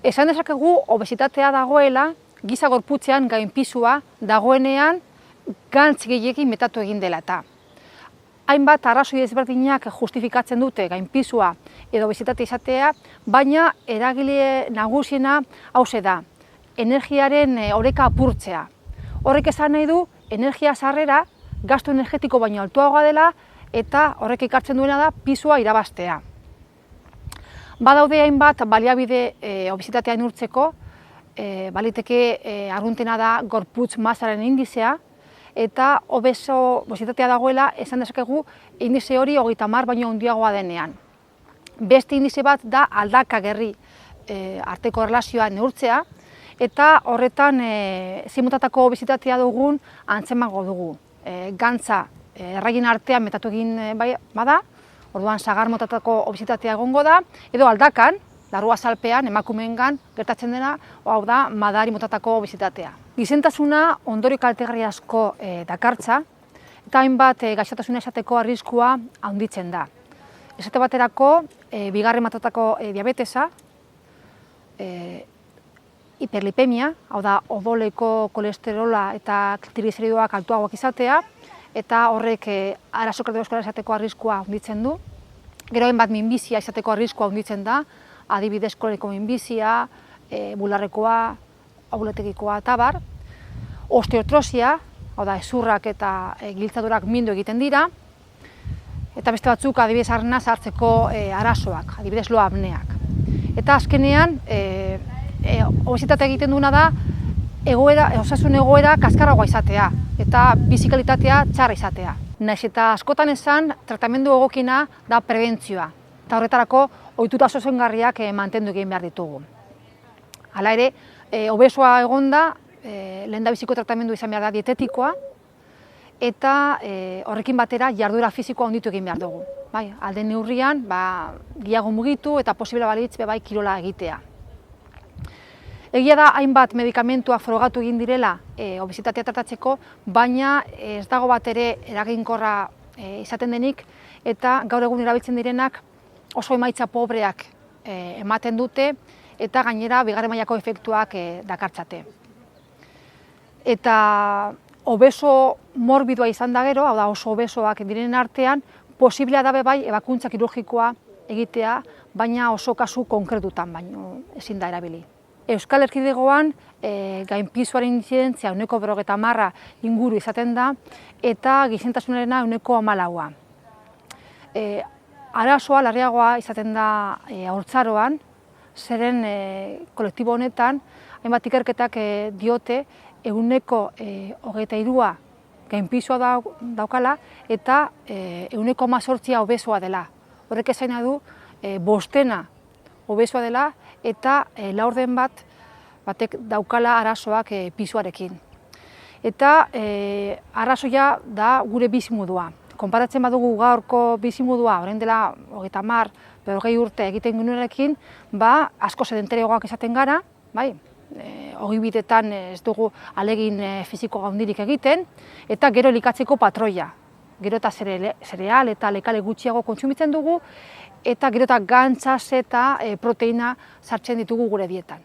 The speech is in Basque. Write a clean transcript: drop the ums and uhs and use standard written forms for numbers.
Esan dezakegu obesitatea dagoela, giza gorputzean gainpisua dagoenean gantz gehiegi metatu egin dela eta. Hainbat arrazoi ezberdinak justifikatzen dute gainpisua edo obesitatea izatea, baina eragile nagusiena hauxe da, energiaren oreka apurtzea. Horrek esan nahi du, energia sarrera gastu energetiko baino altuagoa dela eta horrek ekartzen duena da pisua irabaztea. Badaude hainbat baliabide obesitatea neurtzeko, baliteke arruntena da gorputz masaren indizea, eta obesitatea dagoela esan dezakegu indize hori 30 baino handiagoa denean. Beste indize bat da aldakagerri arteko erlazioa neurtzea, eta horretan zein motatako obesitatea dugun antzemango dugu. Gantza erraien artean metatu egin bada, orduan sagar motatako obesitatea egongo da, edo aldakan, larru azalpean, emakumeengan gertatzen dena, hau da, madari motatako obesitatea. Gizentasuna ondorio kaltegarri asko dakartza, eta hainbat gaixotasuna esateko arriskua handitzen da. Esate baterako, bigarren motatako diabetesa, hiperlipemia, hau da, odoleko kolesterola eta trigizeridoak altuagoak izatea, eta horrek arazo kardiobaskular esateko arriskua handitzen du. Gero hainbat minbizia izateko arriskua handitzen da, adibidez koloniko minbizia, bularrekoa, abuletegikoa eta bar. Osteotrosia, hau da, hezurrak eta giltzadurak mindu egiten dira, eta beste batzuk adibidez arnasa hartzeko arazoak, adibidez lo apneak. Eta azkenean, obesitatea egiten duena da, osasun egoera kaskarragoa izatea, eta bizikalitatea txarra izatea. Naiz eta askotan esan, tratamendu egokina da prebentzioa, eta horretarako ohituta sozengarriak mantendu egin behar ditugu. Hala ere, obesoa egonda, lehendabiziko tratamendu izan behar da dietetikoa, eta horrekin batera jarduera fisikoa handitu egin behar dugu. Alde neurrian, gehiago mugitu eta posible balitz kirola egitea. Egia da, hainbat medikamentuak frogatu egin direla obesitatea tratatzeko, baina ez dago bat ere eraginkorra izaten denik, eta gaur egun erabiltzen direnak oso emaitza pobreak ematen dute, eta gainera bigarren mailako efektuak dakartzate. Eta obeso morbidua izan da gero, hau da oso obesoak direnen artean, posiblea da bai ebakuntza kirurgikoa egitea, baina oso kasu konkretutan baino ezin da erabili. Euskal Erkidegoan gainpisuaren intzidentzia 50% inguru izaten da, eta gizentasunarena 14%. Arazoa larriagoa izaten da haurtzaroan, zeren kolektibo honetan, hainbat ikerketak diote, 23% gainpisua daukala, eta 18% obesoa dela. Horrek esan nahi du, 5 obesoa dela, eta laurden batek daukala arazoak pisuarekin. Eta arrazoia da gure bizimodua. Konparatzen badugu gaurko bizimodua, orain dela 30-40 urte egiten genuenekin, asko sedentarioak izaten gara, ogibidetan ez dugu alegin fisiko handirik egiten, eta gero elikatzeko patroia. Gero eta zereal eta lekale gutxiago kontsumitzen dugu, eta gero eta gantzaz eta proteina sartzen ditugu gure dietan.